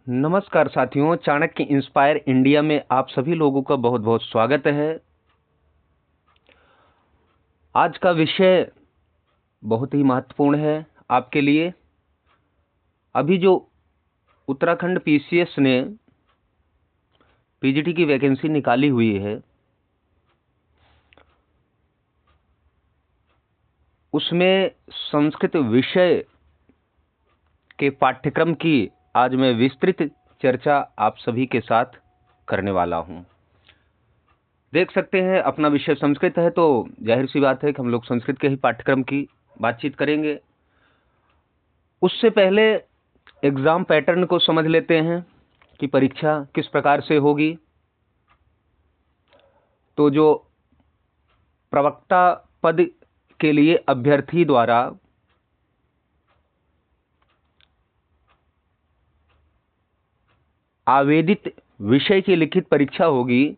नमस्कार साथियों, Chanakya inspire India में आप सभी लोगों का बहुत बहुत स्वागत है। आज का विषय बहुत ही महत्वपूर्ण है आपके लिए। अभी जो उत्तराखंड पीसीएस ने पीजीटी की वैकेंसी निकाली हुई है, उसमें संस्कृत विषय के पाठ्यक्रम की आज मैं विस्तृत चर्चा आप सभी के साथ करने वाला हूं। देख सकते हैं अपना विषय संस्कृत है, तो जाहिर सी बात है कि हम लोग संस्कृत के ही पाठ्यक्रम की बातचीत करेंगे। उससे पहले एग्जाम पैटर्न को समझ लेते हैं कि परीक्षा किस प्रकार से होगी। तो जो प्रवक्ता पद के लिए अभ्यर्थी द्वारा आवेदित विषय की लिखित परीक्षा होगी,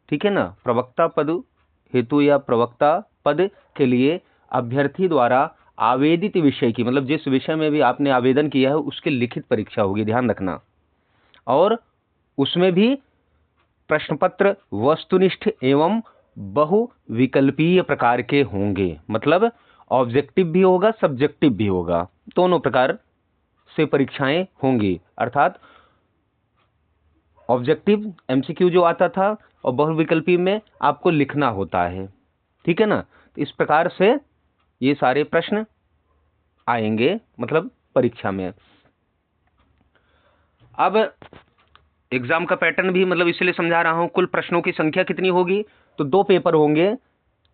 ठीक है ना। प्रवक्ता पद हेतु या प्रवक्ता पद के लिए अभ्यर्थी द्वारा आवेदित विषय की, मतलब जिस विषय में भी आपने आवेदन किया है उसकी लिखित परीक्षा होगी, ध्यान रखना। और उसमें भी प्रश्न पत्र वस्तुनिष्ठ एवं बहुविकल्पीय प्रकार के होंगे, मतलब ऑब्जेक्टिव भी होगा, सब्जेक्टिव भी होगा, दोनों प्रकार से परीक्षाएं होंगी। अर्थात ऑब्जेक्टिव एमसीक्यू जो आता था और बहुविकल्पी में आपको लिखना होता है, ठीक है ना। तो इस प्रकार से ये सारे प्रश्न आएंगे, मतलब परीक्षा में। अब एग्जाम का पैटर्न भी मतलब इसलिए समझा रहा हूं। कुल प्रश्नों की संख्या कितनी होगी, तो 2 पेपर होंगे,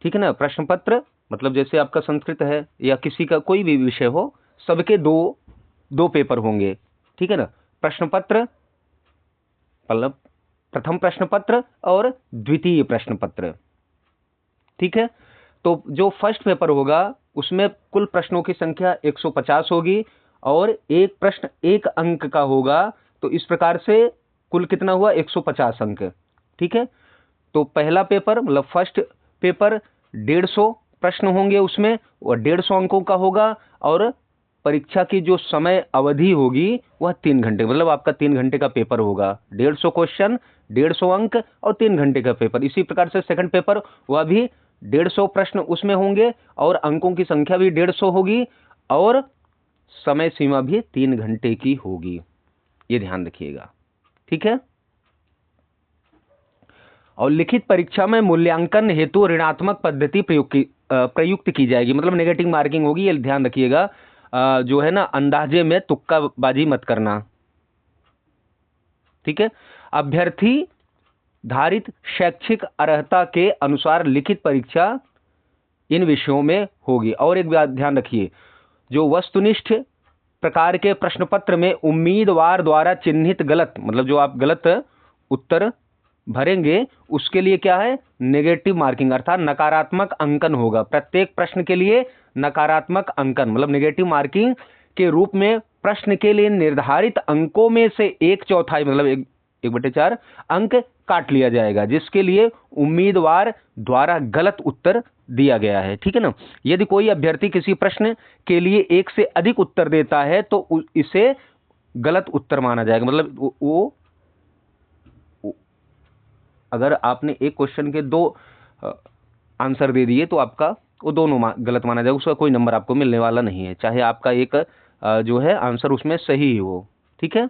ठीक है ना। प्रश्न पत्र मतलब जैसे आपका संस्कृत है या किसी का कोई भी विषय हो, सबके दो पेपर होंगे, ठीक है ना। प्रश्न पत्र मतलब प्रथम प्रश्न पत्र और द्वितीय प्रश्न पत्र, ठीक है। तो जो फर्स्ट पेपर होगा उसमें कुल प्रश्नों की संख्या 150 होगी और एक प्रश्न 1 अंक का होगा। तो इस प्रकार से कुल कितना हुआ, 150 अंक, ठीक है। तो पहला पेपर मतलब फर्स्ट पेपर 150 प्रश्न होंगे उसमें, और 150 अंकों का होगा। और परीक्षा की जो समय अवधि होगी वह 3 घंटे, मतलब आपका 3 घंटे का पेपर होगा। 150 क्वेश्चन, 150 अंक और 3 घंटे का पेपर। इसी प्रकार से सेकंड पेपर वह भी 150 प्रश्न उसमें होंगे और अंकों की संख्या भी 150 होगी और समय सीमा भी 3 घंटे की होगी, ये ध्यान रखिएगा, ठीक है। और लिखित परीक्षा में मूल्यांकन हेतु ऋणात्मक पद्धति प्रयुक्त की जाएगी, मतलब नेगेटिव मार्किंग होगी, ये ध्यान रखिएगा। जो है ना, अंदाजे में तुक्काबाजी मत करना, ठीक है। अभ्यर्थी धारित शैक्षिक अर्हता के अनुसार लिखित परीक्षा इन विषयों में होगी। और एक बात ध्यान रखिए, जो वस्तुनिष्ठ प्रकार के प्रश्न पत्र में उम्मीदवार द्वारा चिन्हित गलत, मतलब जो आप गलत उत्तर भरेंगे उसके लिए क्या है, नेगेटिव मार्किंग, अर्थात नकारात्मक अंकन होगा। प्रत्येक प्रश्न के लिए नकारात्मक अंकन मतलब नेगेटिव मार्किंग के रूप में प्रश्न के लिए निर्धारित अंकों में से 1/4 मतलब 1/4 अंक काट लिया जाएगा, जिसके लिए उम्मीदवार द्वारा गलत उत्तर दिया गया है, ठीक है ना। यदि कोई अभ्यर्थी किसी प्रश्न के लिए 1 से अधिक उत्तर देता है तो इसे गलत उत्तर माना जाएगा। मतलब वो अगर आपने एक क्वेश्चन के 2 आंसर दे दिए तो आपका वो दोनों गलत माना जाएगा, उसका कोई नंबर आपको मिलने वाला नहीं है, चाहे आपका एक जो है आंसर उसमें सही हो, ठीक है।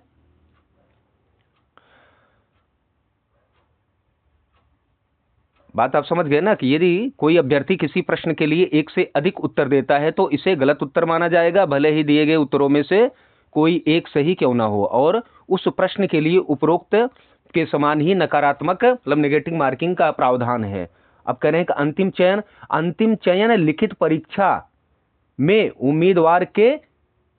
बात आप समझ गए ना, कि यदि कोई अभ्यर्थी किसी प्रश्न के लिए 1 से अधिक उत्तर देता है तो इसे गलत उत्तर माना जाएगा, भले ही दिए गए उत्तरों में से कोई एक सही क्यों ना हो। और उस प्रश्न के लिए उपरोक्त के समान ही नकारात्मक मतलब नेगेटिव मार्किंग का प्रावधान है। अब कह रहे हैं कि अंतिम चयन लिखित परीक्षा में उम्मीदवार के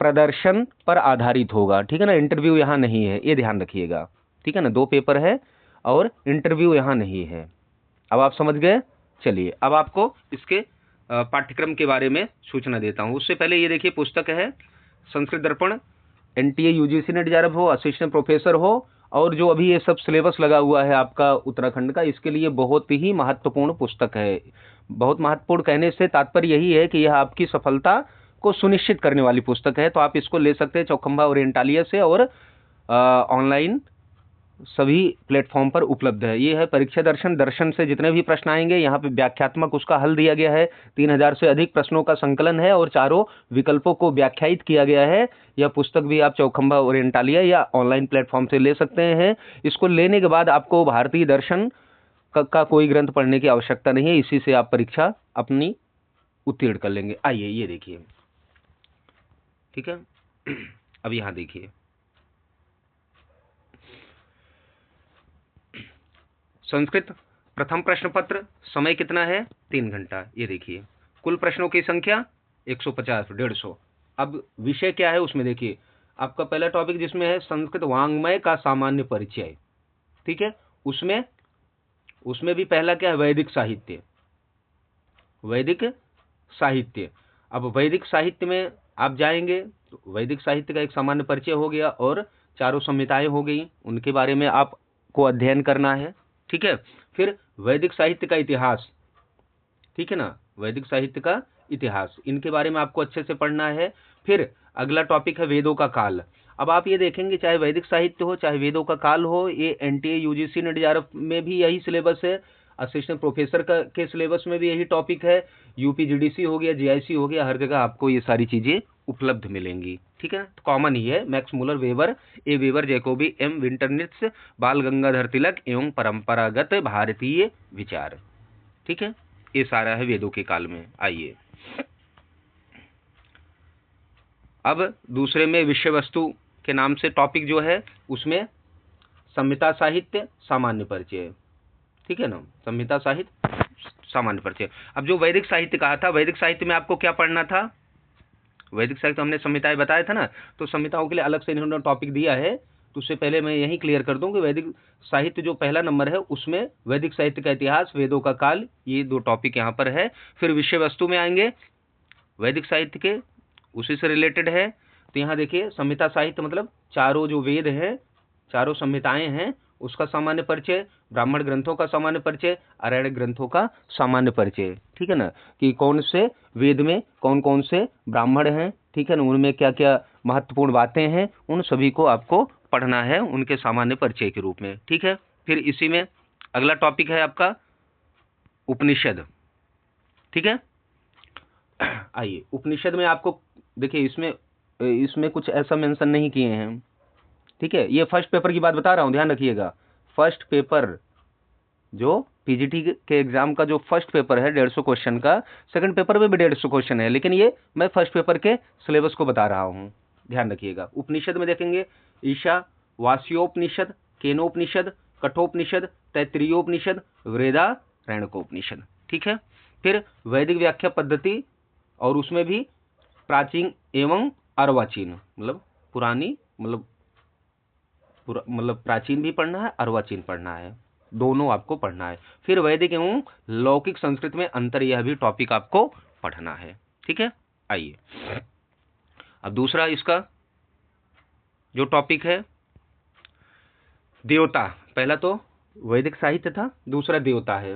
प्रदर्शन पर आधारित होगा, ठीक है ना। इंटरव्यू यहां नहीं है, ये ध्यान रखिएगा, ठीक है ना। 2 पेपर है और इंटरव्यू यहां नहीं है। अब आप समझ गए। चलिए अब आपको इसके पाठ्यक्रम के बारे में सूचना देता हूं। उससे पहले ये देखिए, पुस्तक है संस्कृत दर्पण, एनटीए यूजीसी नेट जेआरएफ हो, असिस्टेंट प्रोफेसर हो, और जो अभी ये सब सिलेबस लगा हुआ है आपका उत्तराखंड का, इसके लिए बहुत ही महत्वपूर्ण पुस्तक है। बहुत महत्वपूर्ण कहने से तात्पर्य यही है कि यह आपकी सफलता को सुनिश्चित करने वाली पुस्तक है। तो आप इसको ले सकते हैं चौखंबा ओरिएंटालिया से, और ऑनलाइन सभी प्लेटफॉर्म पर उपलब्ध है। ये है परीक्षा दर्शन। दर्शन से जितने भी प्रश्न आएंगे यहाँ पे व्याख्यात्मक उसका हल दिया गया है। 3000 से अधिक प्रश्नों का संकलन है और चारों विकल्पों को व्याख्यायित किया गया है। यह पुस्तक भी आप चौखंबा ओरिएंटालिया या ऑनलाइन प्लेटफॉर्म से ले सकते हैं। इसको लेने के बाद आपको भारतीय दर्शन का कोई ग्रंथ पढ़ने की आवश्यकता नहीं है। इसी से आप परीक्षा अपनी उत्तीर्ण कर लेंगे। आइए ये देखिए, ठीक है। अब यहां देखिए, संस्कृत प्रथम प्रश्न पत्र, समय कितना है? 3 घंटा। ये देखिए, कुल प्रश्नों की संख्या 150, 150। अब विषय क्या है उसमें देखिए, आपका पहला टॉपिक जिसमें है संस्कृत वांग्मय का सामान्य परिचय, ठीक है। उसमें भी पहला क्या है? वैदिक साहित्य। वैदिक साहित्य। अब वैदिक साहित्य में आप जाएंगे तो वैदिक साहित्य का एक सामान्य परिचय हो गया और चारों संहिताएं हो गई, उनके बारे में आपको अध्ययन करना है, ठीक है। फिर वैदिक साहित्य का इतिहास, ठीक है ना, वैदिक साहित्य का इतिहास, इनके बारे में आपको अच्छे से पढ़ना है। फिर अगला टॉपिक है वेदों का काल। अब आप ये देखेंगे चाहे वैदिक साहित्य हो चाहे वेदों का काल हो, ये एनटीए यूजीसी नेट जेआरएफ में भी यही सिलेबस है, असिस्टेंट प्रोफेसर के सिलेबस में भी यही टॉपिक है, यूपीजीडीसी हो गया, जीआईसी हो गया, हर जगह आपको ये सारी चीजें उपलब्ध मिलेंगी, ठीक है। तो कॉमन ही है, मैक्स मुलर, वेबर, ए वेबर, जैकोबी, एम विंटरनित्स, बाल गंगाधर तिलक एवं परंपरागत भारतीय विचार, ठीक है। ये सारा है वेदों के काल में। आइए अब दूसरे में विषय वस्तु के नाम से टॉपिक जो है उसमें संहिता साहित्य सामान्य परिचय, ठीक है ना, संहिता साहित्य सामान्य परिचय। अब जो वैदिक साहित्य कहा था, वैदिक साहित्य में आपको क्या पढ़ना था? वैदिक साहित्य हमने संहिताएं बताया था ना, तो संहिताओं के लिए अलग से इन्होंने टॉपिक दिया है। तो उससे पहले मैं यही क्लियर कर दूं कि वैदिक साहित्य जो पहला नंबर है उसमें वैदिक साहित्य का इतिहास, वेदों का काल, ये 2 टॉपिक यहाँ पर है। फिर विषय वस्तु में आएंगे वैदिक साहित्य के, उसी से रिलेटेड है। तो यहाँ देखिए, संहिता साहित्य मतलब चारों जो वेद हैं, चारों संहिताएं हैं, उसका सामान्य परिचय, ब्राह्मण ग्रंथों का सामान्य परिचय, आरण्यक ग्रंथों का सामान्य परिचय, ठीक है ना, कि कौन से वेद में कौन कौन से ब्राह्मण हैं, ठीक है ना, उनमें क्या क्या महत्वपूर्ण बातें हैं, उन सभी को आपको पढ़ना है उनके सामान्य परिचय के रूप में, ठीक है। फिर इसी में अगला टॉपिक है आपका उपनिषद, ठीक है। आइए, उपनिषद में आपको देखिए, इसमें कुछ ऐसा मेंशन नहीं किए हैं, ठीक है। ये फर्स्ट पेपर की बात बता रहा हूं, ध्यान रखिएगा। फर्स्ट पेपर जो पीजीटी के एग्जाम का जो फर्स्ट पेपर है 150 क्वेश्चन का, सेकंड पेपर में भी 150 क्वेश्चन है, लेकिन ये मैं फर्स्ट पेपर के सिलेबस को बता रहा हूं, ध्यान रखिएगा। उपनिषद में देखेंगे ईशा वास्योपनिषद, केनोपनिषद, कठोपनिषद, तैत्तिरीयोपनिषद, वृहदारण्यकोपनिषद, ठीक है। फिर वैदिक व्याख्या पद्धति, और उसमें भी प्राचीन एवं अर्वाचीन, मतलब पुरानी, मतलब प्राचीन भी पढ़ना है, अर्वाचीन पढ़ना है, दोनों आपको पढ़ना है। फिर वैदिक एवं लौकिक संस्कृत में अंतर, यह भी टॉपिक आपको पढ़ना है, ठीक है। आइए अब दूसरा इसका जो टॉपिक है देवता, पहला तो वैदिक साहित्य था, दूसरा देवता है।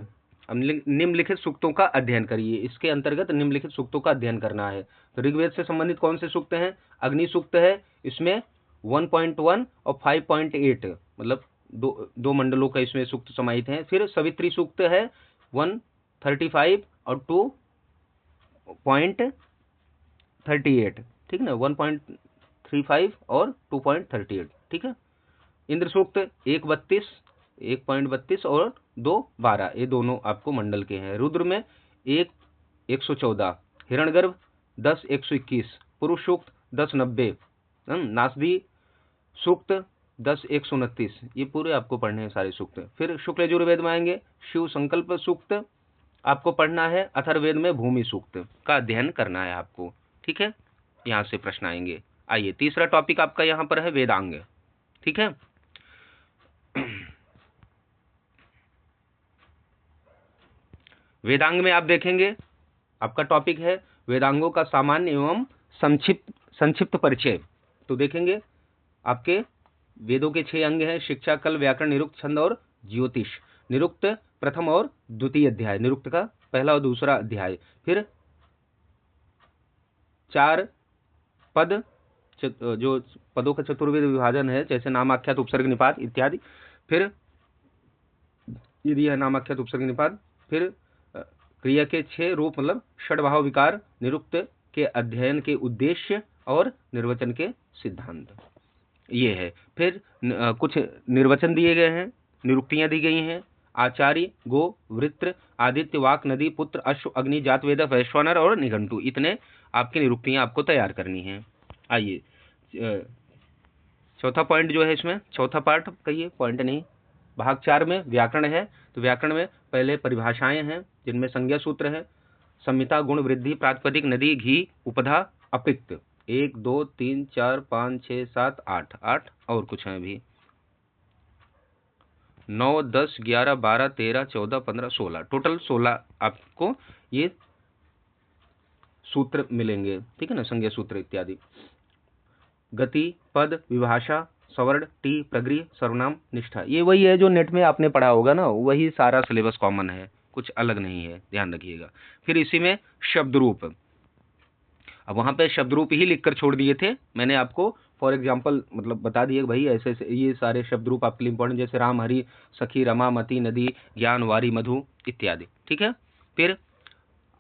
अब निम्नलिखित सूक्तों का अध्ययन करिए, इसके अंतर्गत निम्नलिखित सूक्तों का अध्ययन करना है। तो ऋग्वेद से संबंधित कौन से सूक्त हैं? अग्नि सूक्त है, इसमें 1.1 और 5.8 मतलब दो मंडलों का इसमें सूक्त समाहित हैं। फिर सवित्री सूक्त है 135 और 2.38, ठीक है ना, 1.35 और 2.38, ठीक है। इंद्र सूक्त 1.32 और 2.12, ये दोनों आपको मंडल के हैं। रुद्र में 114, हिरण्यगर्भ 10-121, पुरुष सूक्त 10-90, नासदी सूक्त 10-129, ये पूरे आपको पढ़ने हैं सारे सूक्त। फिर शुक्ल यजुर्वेद में आएंगे, शिव संकल्प सूक्त आपको पढ़ना है। अथर्ववेद में भूमि सूक्त का अध्ययन करना है आपको, ठीक है। यहाँ से प्रश्न आएंगे। आइए, तीसरा टॉपिक आपका यहाँ पर है वेदांग, ठीक है। वेदांग में आप देखेंगे आपका टॉपिक है वेदांगों का सामान्य एवं संक्षिप्त परिचय। तो देखेंगे आपके वेदों के 6 अंग हैं, शिक्षा, कल, व्याकरण, निरुक्त, छंद और ज्योतिष। निरुक्त प्रथम और द्वितीय अध्याय, निरुक्त का पहला और दूसरा अध्याय। फिर 4 पद, जो पदों का चतुर्विध विभाजन है, जैसे नामाख्यात, उपसर्ग, निपात इत्यादि। फिर ये दिया है नामाख्यात, उपसर्ग, निपात। फिर क्रिया के 6 रूप मतलब षड्भाव विकार, निरुक्त के अध्ययन के उद्देश्य और निर्वचन के सिद्धांत, ये है। फिर कुछ निर्वचन दिए गए हैं, निरुक्तियां दी गई हैं। आचार्य, गो, वृत्र, आदित्य, वाक, नदी, पुत्र, अश्व, अग्नि, जातवेद, वैश्वानर और निघंटु, इतने आपकी निरुक्तियां आपको तैयार करनी है। आइए चौथा पॉइंट जो है इसमें, चौथा पार्ट कहिए, पॉइंट नहीं, भाग 4 में व्याकरण है। तो व्याकरण में पहले परिभाषाएं हैं, जिनमें संज्ञा सूत्र है, संहिता, गुण, वृद्धि, प्रातिपदिक, नदी, घी, उपधा, अपिक्त, 1 2 3 4 5 6 7 8 8 और कुछ हैं अभी, 9 10 11 12 13 14 15 16, टोटल 16 आपको ये सूत्र मिलेंगे, ठीक है ना, संज्ञा सूत्र इत्यादि। गति, पद, विभाषा, सवर्ण, टी, प्रगृह, सर्वनाम, निष्ठा, ये वही है जो नेट में आपने पढ़ा होगा ना, वही सारा सिलेबस कॉमन है, कुछ अलग नहीं है, ध्यान रखिएगा। फिर इसी में शब्द रूप, अब वहां पे शब्द रूप ही लिखकर छोड़ दिए थे मैंने आपको, फॉर एग्जाम्पल मतलब बता दिए भाई ऐसे ऐसे ये सारे शब्द रूप आपके लिए इंपॉर्टेंट, जैसे राम, हरि, सखी, रमा, मति, नदी, ज्ञान, वारी, मधु इत्यादि, ठीक है। फिर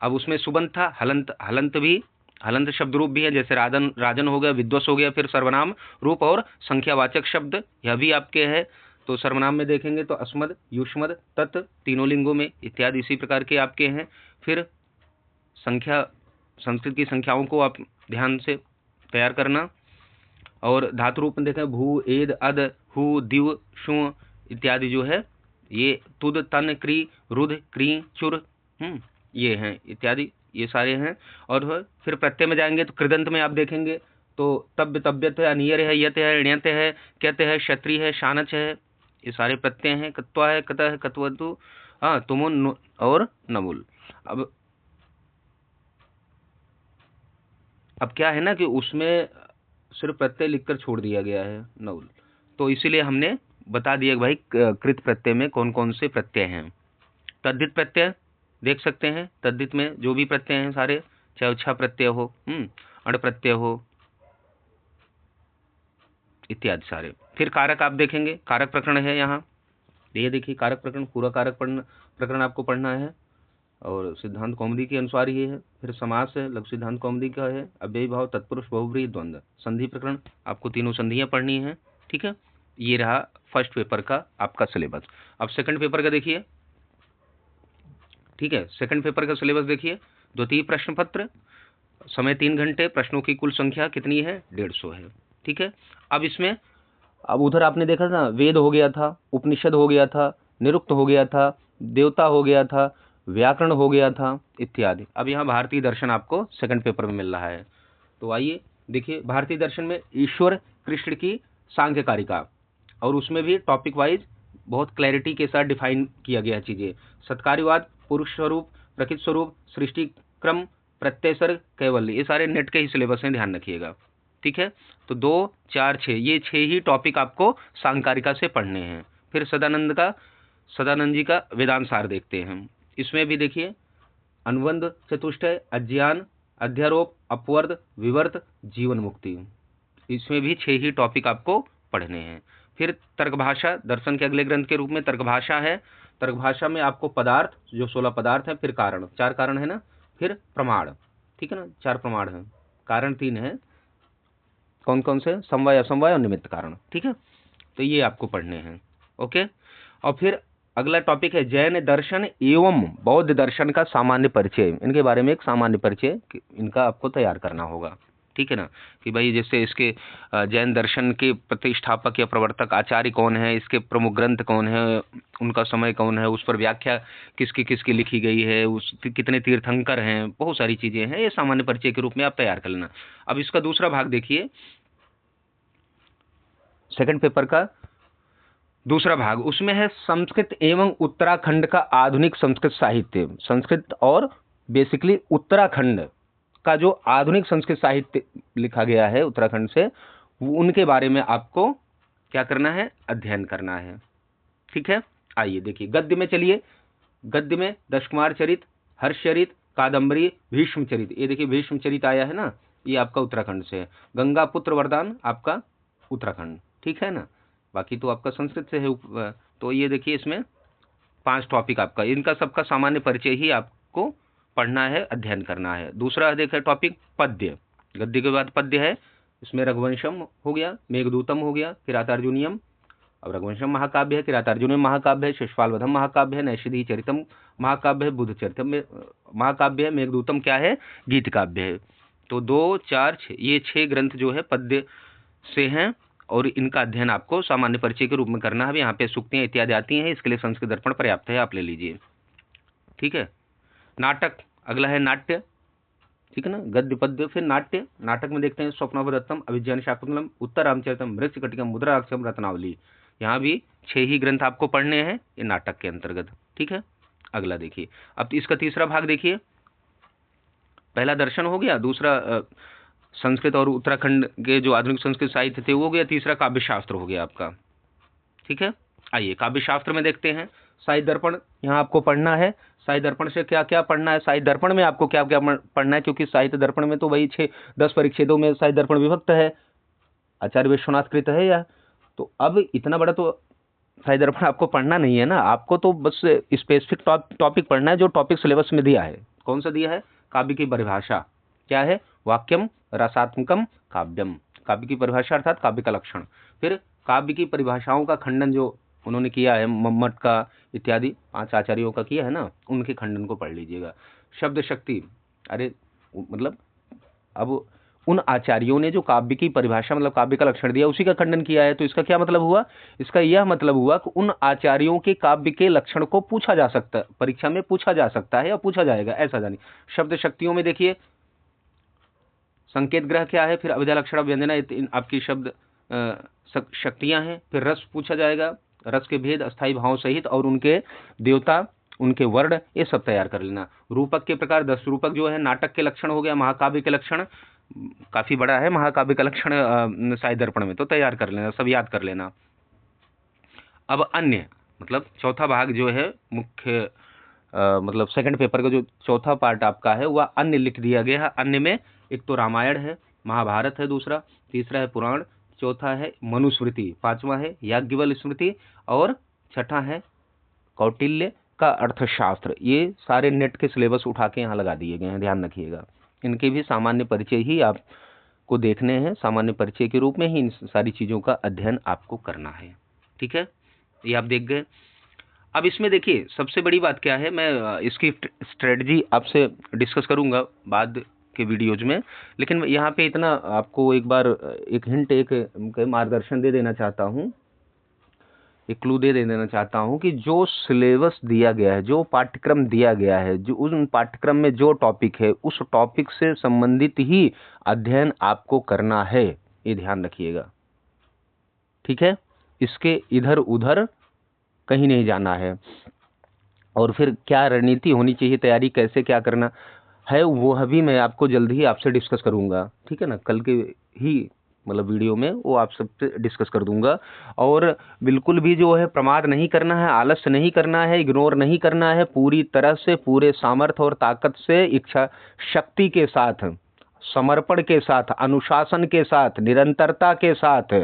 अब उसमें सुबंत था, हलंत, हलंत भी, हलंत शब्द रूप भी है, जैसे राजन, राजन हो गया, विद्वस हो गया। फिर सर्वनाम रूप और संख्यावाचक शब्द, यह भी आपके है। तो सर्वनाम में देखेंगे तो अस्मद, युष्मद, तत्, तीनों लिंगों में इत्यादि इसी प्रकार के आपके हैं। फिर संख्या, संस्कृत की संख्याओं को आप ध्यान से तैयार करना। और धातु रूप में देखें भू, एद, अद, हु, दिव, शु इत्यादि जो है, ये तुद, तन, क्री, रुध, क्री, चुर, ये हैं इत्यादि, ये सारे हैं। और फिर प्रत्यय में जाएंगे तो कृदंत में आप देखेंगे तो तब्य, तब्यत है, अनियर है, यत है, ण्यत है, क्यत है, क्षत्रिय है, शानच है, ये सारे प्रत्यय हैं। कत्वा है, कत है, कत्वतु, हाँ, तुमुन और नमुल। अब क्या है ना कि उसमें सिर्फ प्रत्यय लिखकर छोड़ दिया गया है नउल, तो इसीलिए हमने बता दिया भाई कृत प्रत्यय में कौन कौन से प्रत्यय हैं। तद्धित प्रत्यय देख सकते हैं, तद्धित में जो भी प्रत्यय हैं सारे, चाहे उच्छा प्रत्यय हो, अण प्रत्यय हो इत्यादि सारे। फिर कारक आप देखेंगे, कारक प्रकरण है यहाँ, ये देखिए कारक प्रकरण, पूरा कारक प्रकरण आपको पढ़ना है और सिद्धांत कौमुदी के अनुसार ये है। फिर समास है, लघु सिद्धांत कौमुदी का है, अव्ययी भाव, तत्पुरुष, बहुव्रीहि, द्वंद्व, संधि प्रकरण, आपको तीनों संधियां पढ़नी है, ठीक है। ये रहा फर्स्ट पेपर का आपका सिलेबस। अब सेकंड पेपर का देखिए, ठीक है, सेकंड पेपर का सिलेबस देखिए। द्वितीय प्रश्न पत्र, समय 3 घंटे, प्रश्नों की कुल संख्या कितनी है, 150 है, ठीक है। अब इसमें, अब उधर आपने देखा था वेद हो गया था, उपनिषद हो गया था, निरुक्त हो गया था, देवता हो गया था, व्याकरण हो गया था इत्यादि। अब यहाँ भारतीय दर्शन आपको सेकंड पेपर में मिल रहा है। तो आइए देखिए, भारतीय दर्शन में ईश्वर कृष्ण की सांख्यकारिका, और उसमें भी टॉपिक वाइज बहुत क्लैरिटी के साथ डिफाइन किया गया चीजें। सत्कार्यवाद, पुरुष स्वरूप, प्रकृति स्वरूप, सृष्टि क्रम, प्रत्यय सर्ग, कैवल्य, ये सारे नेट के ही सिलेबस हैं, ध्यान रखिएगा, ठीक है। तो 2 4 6 ये 6 ही टॉपिक आपको सांख्यकारिका से पढ़ने हैं। फिर सदानंद जी का वेदांत सार देखते हैं। इसमें भी देखिए अनुबंध, चतुष्टय, अज्ञान, अध्यारोप, अपवर्द, विवर्त, जीवन मुक्ति, इसमें भी 6 ही टॉपिक आपको पढ़ने हैं। फिर तर्कभाषा, दर्शन के अगले ग्रंथ के रूप में तर्कभाषा है। तर्कभाषा में आपको पदार्थ, जो 16 पदार्थ है, फिर कारण, 4 कारण है ना, फिर प्रमाण, ठीक है ना, 4 प्रमाण है, कारण 3 है, कौन कौन से, समवाय, असमवाय और निमित्त कारण, ठीक है। तो ये आपको पढ़ने हैं, ओके। और फिर अगला टॉपिक है जैन दर्शन एवं बौद्ध दर्शन का सामान्य परिचय, इनके बारे में एक सामान्य परिचय इनका आपको तैयार करना होगा, ठीक है ना, कि भाई जैसे इसके जैन दर्शन के प्रतिष्ठापक या प्रवर्तक आचार्य कौन है, इसके प्रमुख ग्रंथ कौन है, उनका समय कौन है, उस पर व्याख्या किसकी किसकी लिखी गई है, उस कितने तीर्थंकर हैं, बहुत सारी चीजें हैं, ये सामान्य परिचय के रूप में आप तैयार कर लेना। अब इसका दूसरा भाग देखिए, सेकंड पेपर का दूसरा भाग, उसमें है संस्कृत एवं उत्तराखंड का आधुनिक संस्कृत साहित्य। संस्कृत और बेसिकली उत्तराखंड का जो आधुनिक संस्कृत साहित्य लिखा गया है उत्तराखंड से, उनके बारे में आपको क्या करना है, अध्ययन करना है, ठीक है। आइए देखिए गद्य में, चलिए गद्य में दशकुमार चरित, हर्षचरित, कादम्बरी, भीष्म चरित, ये देखिए भीष्म चरित आया है ना, ये आपका उत्तराखंड से है। गंगा पुत्र वरदान आपका उत्तराखंड, ठीक है ना। बाकी तो आपका संस्कृत से है। तो ये देखिए इसमें 5 टॉपिक आपका, इनका सबका सामान्य परिचय ही आपको पढ़ना है, अध्ययन करना है। दूसरा देखिए टॉपिक पद्य, गद्य के बाद पद्य है। इसमें रघुवंशम हो गया, मेघदूतम हो गया, किरातार्जुनीयम। अब रघुवंशम महाकाव्य है, किरातार्जुनीयम महाकाव्य है, शिशुपालवधम महाकाव्य है, नैषधि चरितम महाकाव्य है, बुद्ध चरितम महाकाव्य है, मेघदूतम क्या है, गीत काव्य है। तो 2, 4, 6 ये 6 ग्रंथ जो है पद्य से हैं और इनका अध्ययन आपको सामान्य परिचय के रूप में करना है। यहाँ पे सूक्तियां इत्यादि आती हैं, इसके लिए संस्कृत दर्पण पर्याप्त है, आप ले लीजिए, ठीक है। नाटक अगला है नाट्य, ठीक है ना, गद्य पद्य फिर नाट्य। नाटक में देखते हैं स्वप्नावदत्तम, अभिज्ञान शाकुंतलम, उत्तर रामचरितम, मृच्छकटिकम, मुद्राक्षरम, रत्नावली। यहाँ भी 6 ही ग्रंथ आपको पढ़ने हैं, ये नाटक के अंतर्गत, ठीक है। अगला देखिए, अब इसका तीसरा भाग देखिए। पहला दर्शन हो गया, दूसरा संस्कृत और उत्तराखंड के जो आधुनिक संस्कृत साहित्य थे वो हो गया, तीसरा काव्य शास्त्र हो गया आपका, ठीक है। आइए काव्य शास्त्र में देखते हैं। साहित्य दर्पण यहाँ आपको पढ़ना है। साहित्य दर्पण से क्या क्या पढ़ना है, साहित्य दर्पण में आपको क्या क्या पढ़ना है, क्योंकि साहित्य दर्पण में तो वही 6-10 परिच्छेदों में साहित्य दर्पण विभक्त है, आचार्य विश्वनाथ कृत है या। तो अब इतना बड़ा तो साहित्य दर्पण आपको पढ़ना नहीं है ना, आपको तो बस स्पेसिफिक टॉपिक पढ़ना है जो टॉपिक सिलेबस में दिया है। कौन सा दिया है, काव्य की परिभाषा क्या है, वाक्यम रसात्मकम काव्यम, काव्य की परिभाषा अर्थात काव्य का लक्षण। फिर काव्य की परिभाषाओं का खंडन जो उन्होंने किया है, मम्मट का इत्यादि 5 आचार्यों का किया है ना, उनके खंडन को पढ़ लीजिएगा। शब्द शक्ति, अरे मतलब अब उन आचार्यों ने जो काव्य की परिभाषा मतलब काव्य का लक्षण दिया उसी का खंडन किया है, तो इसका क्या मतलब हुआ, इसका यह मतलब हुआ कि उन आचार्यों के काव्य के लक्षण को पूछा जा सकता है, परीक्षा में पूछा जा सकता है या पूछा जाएगा, ऐसा जानिए। शब्द शक्तियों में देखिए संकेत ग्रह क्या है, फिर अभिधा लक्षण व्यंजना आपकी शब्द शक्तियां हैं। फिर रस पूछा जाएगा, रस के भेद अस्थायी भाव सहित और उनके देवता, उनके वर्ण, ये सब तैयार कर लेना। रूपक के प्रकार 10 रूपक जो है नाटक के लक्षण हो गया। महाकाव्य के लक्षण काफी बड़ा है, महाकाव्य का लक्षण साहित्य दर्पण में, तो तैयार कर लेना, सब याद कर लेना। अब अन्य मतलब चौथा भाग जो है मुख्य मतलब सेकंड पेपर का जो चौथा पार्ट आपका है वह अन्य लिख दिया गया है। अन्य में एक तो रामायण है, महाभारत है, दूसरा, तीसरा है पुराण, चौथा है मनुस्मृति, पांचवा है याज्ञवल्क्य स्मृति और छठा है कौटिल्य का अर्थशास्त्र। ये सारे नेट के सिलेबस उठा के यहाँ लगा दिए गए हैं, ध्यान रखिएगा। इनके भी सामान्य परिचय ही आपको देखने हैं, सामान्य परिचय के रूप में ही इन सारी चीज़ों का अध्ययन आपको करना है, ठीक है। ये आप देख गए। अब इसमें देखिए सबसे बड़ी बात क्या है, मैं इसकी स्ट्रेटजी आपसे डिस्कस करूंगा बाद के वीडियोज में, लेकिन यहाँ पे इतना आपको एक बार एक हिंट, एक मार्गदर्शन दे देना चाहता हूँ, एक क्लू दे देना चाहता हूँ कि जो सिलेबस दिया गया है, जो पाठ्यक्रम दिया गया है, जो उस पाठ्यक्रम में जो टॉपिक है उस टॉपिक से संबंधित ही अध्ययन आपको करना है, ये ध्यान रखिएगा, ठीक है। इसके इधर उधर कहीं नहीं जाना है। और फिर क्या रणनीति होनी चाहिए, तैयारी कैसे क्या करना है, वो भी मैं आपको जल्द ही आपसे डिस्कस करूंगा, ठीक है ना। कल के ही मतलब वीडियो में वो आप सबसे डिस्कस कर दूंगा। और बिल्कुल भी जो है प्रमाद नहीं करना है, आलस्य नहीं करना है, इग्नोर नहीं करना है, पूरी तरह से पूरे सामर्थ्य और ताकत से, इच्छा शक्ति के साथ, समर्पण के साथ, अनुशासन के साथ, निरंतरता के साथ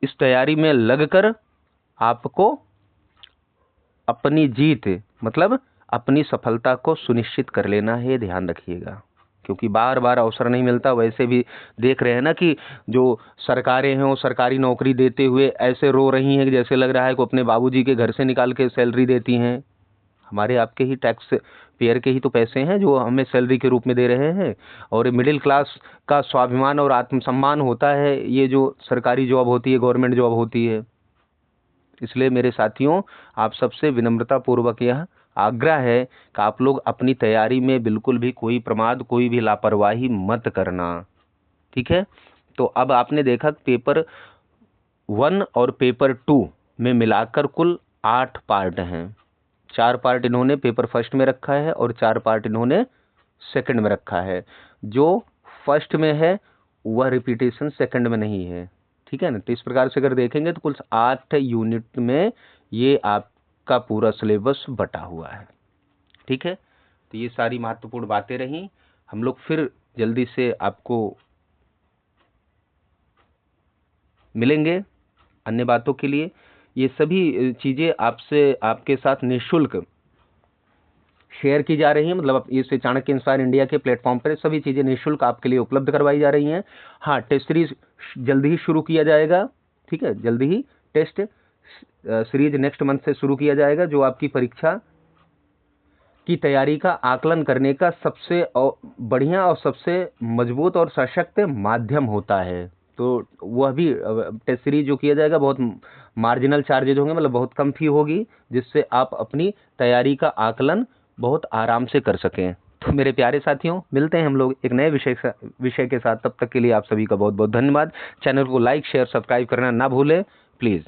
इस तैयारी में लगकर आपको अपनी जीत मतलब अपनी सफलता को सुनिश्चित कर लेना है, ध्यान रखिएगा। क्योंकि बार बार अवसर नहीं मिलता। वैसे भी देख रहे हैं ना कि जो सरकारें हैं वो सरकारी नौकरी देते हुए ऐसे रो रही हैं कि जैसे लग रहा है कि अपने बाबूजी के घर से निकाल के सैलरी देती हैं। हमारे आपके ही टैक्स पेयर के ही तो पैसे हैं जो हमें सैलरी के रूप में दे रहे हैं। और मिडिल क्लास का स्वाभिमान और आत्मसम्मान होता है ये जो सरकारी जॉब होती है, गवर्नमेंट जॉब होती है। इसलिए मेरे साथियों, आप सबसे विनम्रता पूर्वक यह आग्रह है कि आप लोग अपनी तैयारी में बिल्कुल भी कोई प्रमाद, कोई भी लापरवाही मत करना, ठीक है। तो अब आपने देखा पेपर 1 और पेपर 2 में मिलाकर कुल 8 पार्ट हैं। 4 पार्ट इन्होंने पेपर फर्स्ट में रखा है और 4 पार्ट इन्होंने सेकंड में रखा है। जो फर्स्ट में है वह रिपीटेशन सेकंड में नहीं है, ठीक है ना। तो इस प्रकार से अगर देखेंगे तो कुल 8 यूनिट में ये आपका पूरा सिलेबस बटा हुआ है, ठीक है। तो ये सारी महत्वपूर्ण बातें रहीं। हम लोग फिर जल्दी से आपको मिलेंगे अन्य बातों के लिए। ये सभी चीज़ें आपसे आपके साथ निःशुल्क शेयर की जा रही हैं, मतलब इस चाणक्य इंस्पायर इंडिया के प्लेटफॉर्म पर सभी चीज़ें निःशुल्क आपके लिए उपलब्ध करवाई जा रही हैं। हाँ, टेस्ट सीरीज जल्दी ही शुरू किया जाएगा, ठीक है, जल्दी ही टेस्ट सीरीज नेक्स्ट मंथ से शुरू किया जाएगा, जो आपकी परीक्षा की तैयारी का आकलन करने का सबसे बढ़िया और सबसे मजबूत और सशक्त माध्यम होता है। तो वह भी टेस्ट सीरीज जो किया जाएगा बहुत मार्जिनल चार्जेज होंगे, मतलब बहुत कम फी होगी, जिससे आप अपनी तैयारी का आकलन बहुत आराम से कर सकें। तो मेरे प्यारे साथियों, मिलते हैं हम लोग एक नए विषय के साथ। तब तक के लिए आप सभी का बहुत बहुत धन्यवाद। चैनल को लाइक शेयर सब्सक्राइब करना ना भूलें प्लीज़।